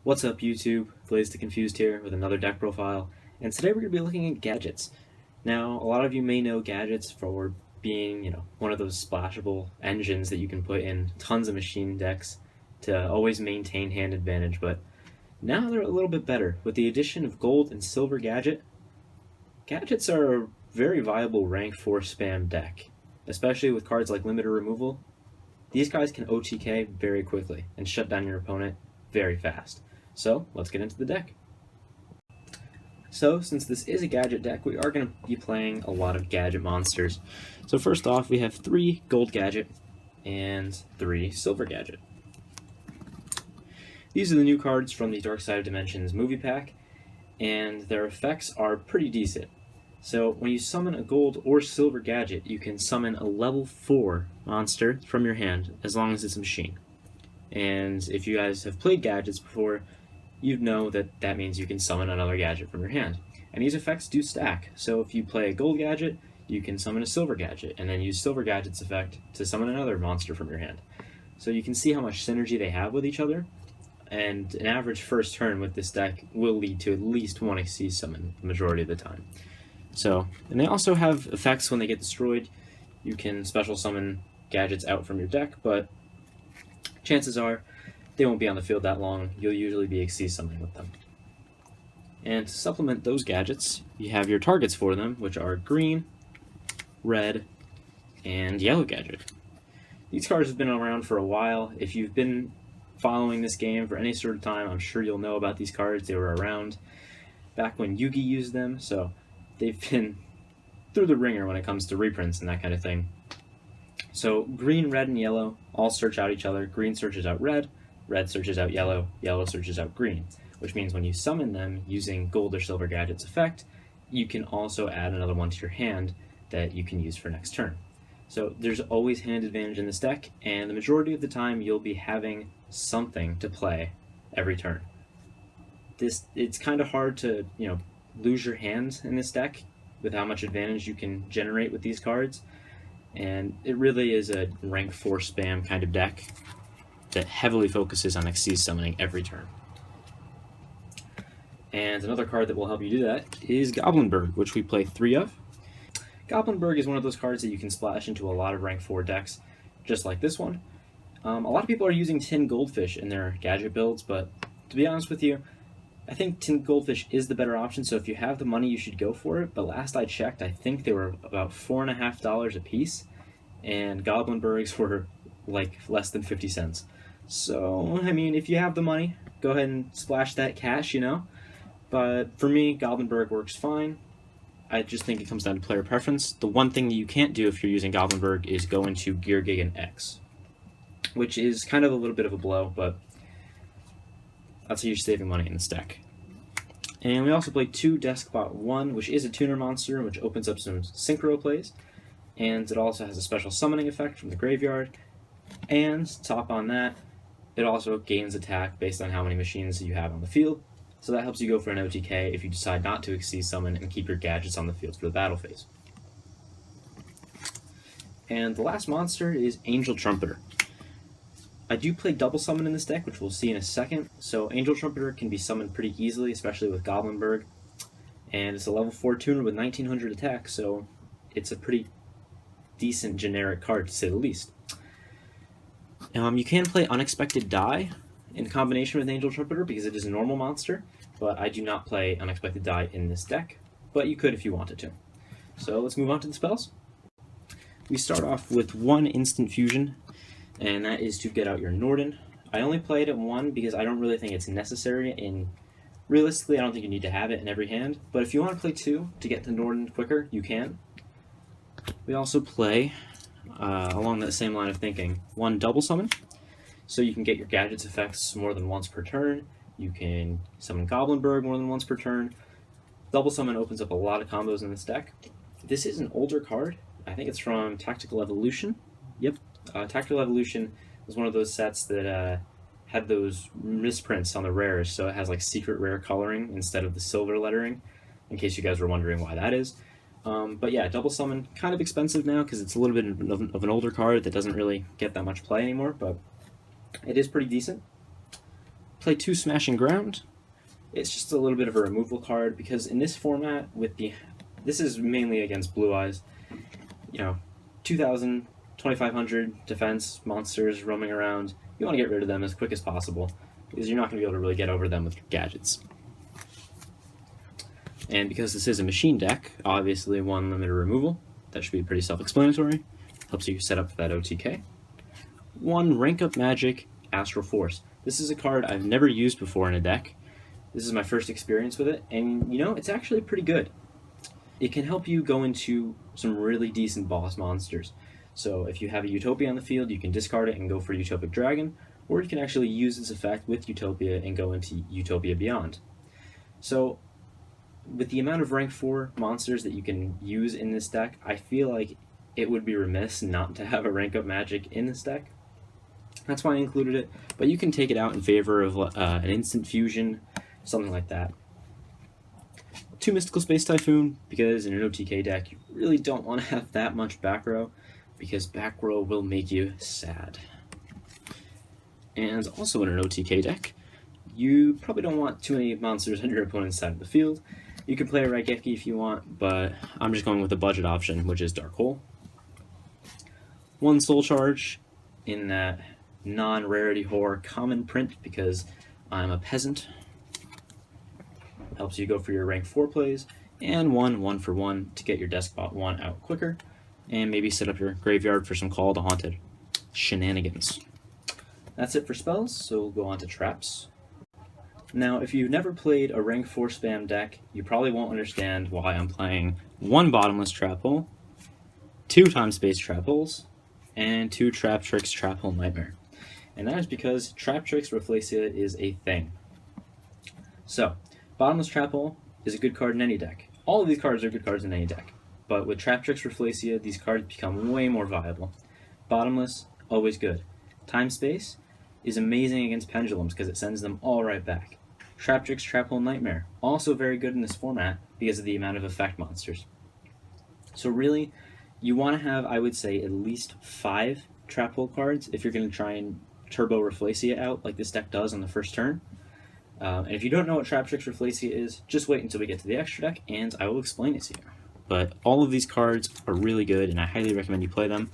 What's up YouTube, GlazedAndConfused here with another deck profile, and today we're going to be looking at gadgets. Now, a lot of you may know gadgets for being, one of those splashable engines that you can put in tons of machine decks to always maintain hand advantage, but now they're a little bit better. With the addition of Gold and Silver Gadget, gadgets are a very viable rank 4 spam deck, especially with cards like Limiter Removal. These guys can OTK very quickly and shut down your opponent very fast. So let's get into the deck. So since this is a gadget deck, we are going to be playing a lot of gadget monsters. So first off, we have 3 Gold Gadget and 3 Silver Gadget. These are the new cards from the Dark Side of Dimensions movie pack, and their effects are pretty decent. So when you summon a Gold or Silver Gadget, you can summon a level 4 monster from your hand as long as it's a machine. And if you guys have played gadgets before, you'd know that that means you can summon another gadget from your hand. And these effects do stack, so if you play a Gold Gadget, you can summon a Silver Gadget, and then use Silver Gadget's effect to summon another monster from your hand. So you can see how much synergy they have with each other, and an average first turn with this deck will lead to at least 1 XC summon the majority of the time. So, and they also have effects when they get destroyed. You can special summon gadgets out from your deck, but chances are they won't be on the field that long. You'll usually be XC summoning with them. And to supplement those gadgets, you have your targets for them, which are Green, Red, and Yellow Gadget. These cards have been around for a while. If you've been following this game for any sort of time, I'm sure you'll know about these cards. They were around back when Yugioh used them, so they've been through the ringer when it comes to reprints and that kind of thing. So Green, Red, and Yellow all search out each other. Green searches out Red, Red searches out Yellow, Yellow searches out Green, which means when you summon them using Gold or Silver Gadget's effect, you can also add another one to your hand that you can use for next turn. So there's always hand advantage in this deck, and the majority of the time you'll be having something to play every turn. It's kind of hard to, lose your hand in this deck with how much advantage you can generate with these cards, and it really is a rank 4 spam kind of deck that heavily focuses on XC summoning every turn. And another card that will help you do that is Goblindbergh, which we play 3 of. Goblindbergh is one of those cards that you can splash into a lot of rank 4 decks, just like this one. A lot of people are using Tin Goldfish in their gadget builds, but to be honest with you, I think Tin Goldfish is the better option, so if you have the money, you should go for it. But last I checked, I think they were about $4.50 a piece, and Goblindberghs were like less than 50 cents. So, I mean, if you have the money, go ahead and splash that cash, But for me, Goblindbergh works fine. I just think it comes down to player preference. The one thing that you can't do if you're using Goblindbergh is go into Gear Gigant X, which is kind of a little bit of a blow, but that's how you're saving money in this deck. And we also play 2 Deskbot 1, which is a tuner monster, which opens up some synchro plays, and it also has a special summoning effect from the graveyard, and top on that, it also gains attack based on how many machines you have on the field, so that helps you go for an OTK if you decide not to XC summon and keep your gadgets on the field for the battle phase. And the last monster is Angel Trumpeter. I do play double summon in this deck, which we'll see in a second, so Angel Trumpeter can be summoned pretty easily, especially with Goblindbergh, and it's a level 4 tuner with 1900 attack, so it's a pretty decent generic card to say the least. You can play Unexpected Die in combination with Angel Trumpeter because it is a normal monster, but I do not play Unexpected Die in this deck, but you could if you wanted to. So let's move on to the spells. We start off with 1 instant fusion, and that is to get out your Norden. I only play it at 1 because I don't really think it's necessary, and realistically I don't think you need to have it in every hand, but if you want to play 2 to get to Norden quicker, you can. We also play, along that same line of thinking, 1 double summon, so you can get your gadget's effects more than once per turn. You can summon Goblindbergh more than once per turn. Double summon opens up a lot of combos in this deck. This is an older card. I think it's from Tactical Evolution. Yep, Tactical Evolution was one of those sets that had those misprints on the rares, so it has like secret rare coloring instead of the silver lettering, in case you guys were wondering why that is. But yeah, double summon, kind of expensive now because it's a little bit of an older card that doesn't really get that much play anymore, but it is pretty decent. play 2 Smashing Ground. It's just a little bit of a removal card because in this format, this is mainly against Blue Eyes. 2,000, 2,500 defense monsters roaming around. You want to get rid of them as quick as possible because you're not going to be able to really get over them with gadgets. And because this is a machine deck, obviously 1 limited removal. That should be pretty self-explanatory. Helps you set up for that OTK. 1 Rank Up Magic, Astral Force. This is a card I've never used before in a deck. This is my first experience with it, and it's actually pretty good. It can help you go into some really decent boss monsters. So if you have a Utopia on the field, you can discard it and go for Utopic Dragon, or you can actually use this effect with Utopia and go into Utopia Beyond. So with the amount of rank 4 monsters that you can use in this deck, I feel like it would be remiss not to have a rank up magic in this deck. That's why I included it, but you can take it out in favor of an instant fusion, something like that. 2 Mystical Space Typhoon, because in an OTK deck you really don't want to have that much back row, because back row will make you sad. And also in an OTK deck, you probably don't want too many monsters on your opponent's side of the field. You can play a Red Gadget if you want, but I'm just going with the budget option, which is Dark Hole. 1 Soul Charge in that non-rarity horror common print because I'm a peasant. Helps you go for your rank 4 plays, and 1 for 1 to get your Deskbot 1 out quicker, and maybe set up your graveyard for some Call to Haunted shenanigans. That's it for spells, so we'll go on to traps. Now, if you've never played a rank 4 spam deck, you probably won't understand why I'm playing 1 Bottomless Trap Hole, 2 Time Space Trap Holes, and 2 Traptrix Trap Hole Nightmare. And that is because Traptrix Rafflesia is a thing. So, Bottomless Trap Hole is a good card in any deck. All of these cards are good cards in any deck. But with Traptrix Rafflesia, these cards become way more viable. Bottomless, always good. Time Space is amazing against pendulums because it sends them all right back. Traptrix Trap Hole Nightmare, also very good in this format because of the amount of effect monsters. So really, you want to have, I would say, at least 5 Trap Hole cards if you're going to try and turbo Rafflesia out like this deck does on the first turn. And if you don't know what Traptrix Rafflesia is, just wait until we get to the extra deck and I will explain it to you. But all of these cards are really good and I highly recommend you play them.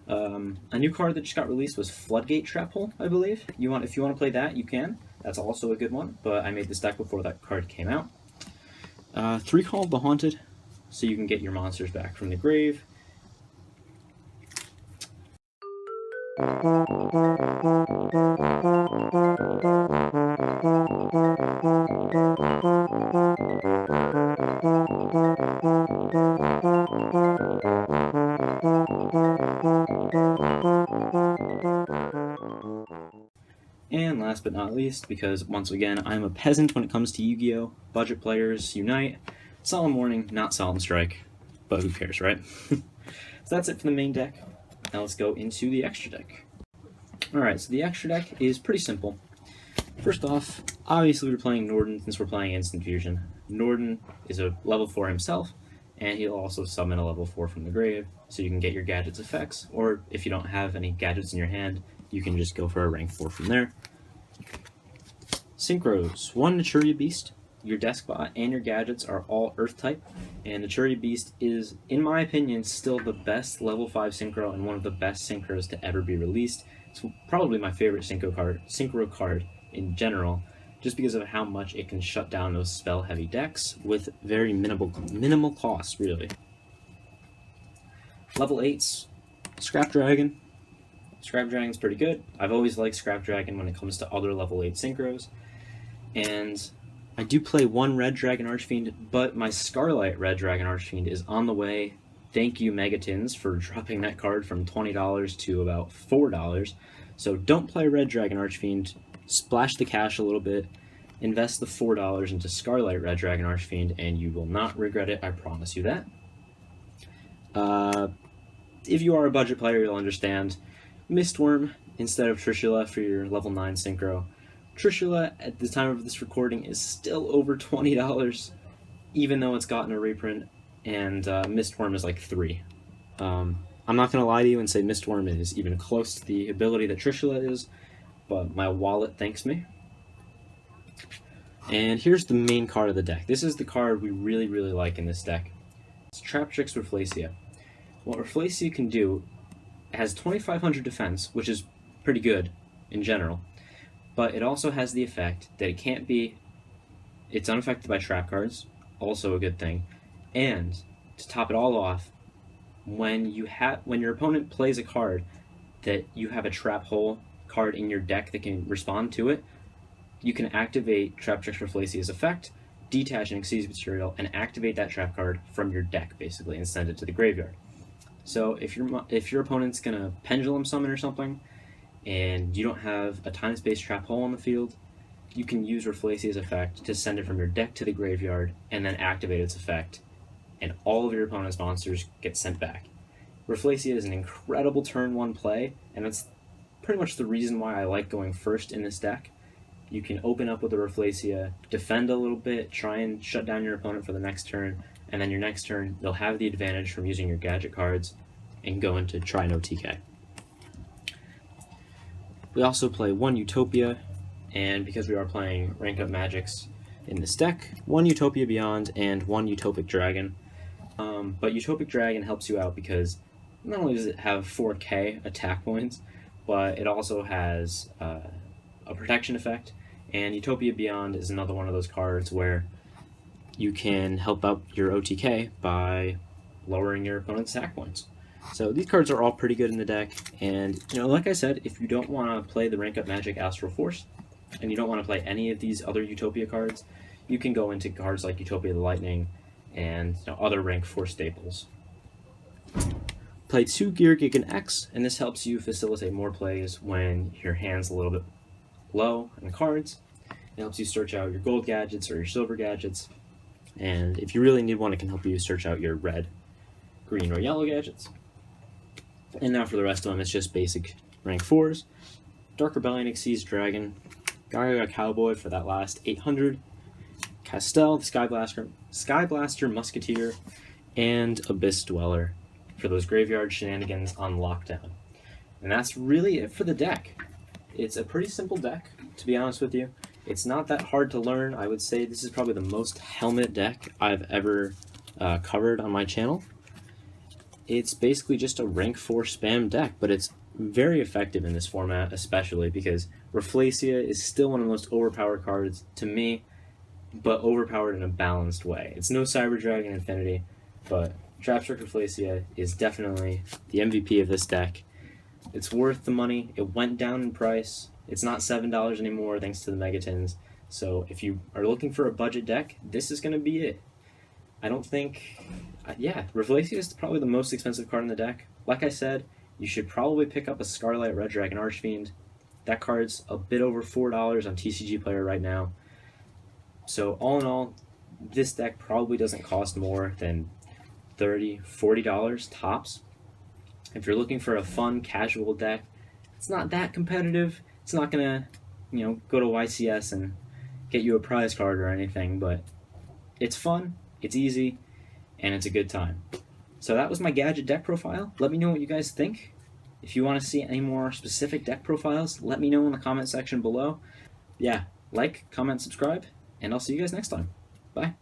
A new card that just got released was Floodgate Trap Hole, I believe. If you want to play that, you can. That's also a good one, but I made this deck before that card came out. 3 Call of the Haunted, so you can get your monsters back from the grave. And last but not least, because once again, I'm a peasant when it comes to Yu-Gi-Oh! Budget players unite. Solemn Warning, not Solemn Strike, but who cares, right? So that's it for the main deck. Now let's go into the extra deck. Alright, so the extra deck is pretty simple. First off, obviously we're playing Norden since we're playing Instant Fusion. Norden is a level 4 himself, and he'll also summon a level 4 from the grave, so you can get your gadget's effects, or if you don't have any gadgets in your hand, you can just go for a rank 4 from there. Synchros. 1 Naturia Beast. Your Deskbot and your gadgets are all Earth type, and Naturia Beast is, in my opinion, still the best level 5 synchro and one of the best synchros to ever be released. It's probably my favorite synchro card in general, just because of how much it can shut down those spell-heavy decks with very minimal cost, really. Level 8s. Scrap Dragon. Scrap Dragon's pretty good. I've always liked Scrap Dragon when it comes to other level 8 synchros. And I do play 1 Red Dragon Archfiend, but my SCARLIGHT Red Dragon Archfiend is on the way. Thank you, Megatins, for dropping that card from $20 to about $4. So don't play Red Dragon Archfiend. Splash the cash a little bit. Invest the $4 into SCARLIGHT Red Dragon Archfiend, and you will not regret it, I promise you that. If you are a budget player, you'll understand. Mist Wurm instead of Trishula for your level 9 synchro. Trishula, at the time of this recording, is still over $20, even though it's gotten a reprint, and Mist Wurm is like $3. I'm not going to lie to you and say Mist Wurm is even close to the ability that Trishula is, but my wallet thanks me. And here's the main card of the deck. This is the card we really like in this deck. It's Traptrix Rafflesia. What Rafflesia can do, it has 2500 defense, which is pretty good in general, but it also has the effect that it's unaffected by trap cards, also a good thing, and to top it all off, when your opponent plays a card that you have a trap hole card in your deck that can respond to it, you can activate Traptrix Rafflesia's effect, detach an Xyz material, and activate that trap card from your deck, basically, and send it to the graveyard. So if your opponent's gonna pendulum summon or something, and you don't have a time-space trap hole on the field, you can use Rafflesia's effect to send it from your deck to the graveyard, and then activate its effect, and all of your opponent's monsters get sent back. Rafflesia is an incredible turn 1 play, and that's pretty much the reason why I like going first in this deck. You can open up with the Rafflesia, defend a little bit, try and shut down your opponent for the next turn, and then your next turn, they'll have the advantage from using your gadget cards and go into try no TK. We also play 1 Utopia, and because we are playing rank up magics in this deck, 1 Utopia Beyond and 1 Utopic Dragon. But Utopic Dragon helps you out because not only does it have 4k attack points, but it also has a protection effect, and Utopia Beyond is another one of those cards where you can help out your OTK by lowering your opponent's attack points. So these cards are all pretty good in the deck, and like I said, if you don't want to play the rank up magic Astral Force, and you don't want to play any of these other Utopia cards, you can go into cards like Utopia the Lightning and other rank 4 staples. Play 2 Gear Gigant X, and this helps you facilitate more plays when your hand's a little bit low on cards. It helps you search out your Gold Gadgets or your Silver Gadgets, and if you really need one, it can help you search out your Red, Green, or Yellow Gadgets. And now for the rest of them, it's just basic rank 4s. Dark Rebellion Xyz Dragon, Gaga Cowboy for that last 800, Castel, the Sky Blaster Musketeer, and Abyss Dweller for those graveyard shenanigans on lockdown. And that's really it for the deck. It's a pretty simple deck, to be honest with you. It's not that hard to learn. I would say this is probably the most helmet deck I've ever covered on my channel. It's basically just a rank 4 spam deck, but it's very effective in this format, especially because Rafflesia is still one of the most overpowered cards to me, but overpowered in a balanced way. It's no Cyber Dragon Infinity, but Traptrix Rafflesia is definitely the MVP of this deck. It's worth the money. It went down in price. It's not $7 anymore thanks to the Megatins. So if you are looking for a budget deck, this is going to be it. I don't think... Rafflesia is probably the most expensive card in the deck. Like I said, you should probably pick up a SCARLIGHT Red Dragon Archfiend. That card's a bit over $4 on TCG Player right now. So all in all, this deck probably doesn't cost more than $30, $40 tops. If you're looking for a fun, casual deck, it's not that competitive. It's not gonna, go to YCS and get you a prize card or anything, but it's fun, it's easy, and it's a good time. So that was my gadget deck profile. Let me know what you guys think. If you want to see any more specific deck profiles, let me know in the comment section below. Yeah, like, comment, subscribe, and I'll see you guys next time. Bye.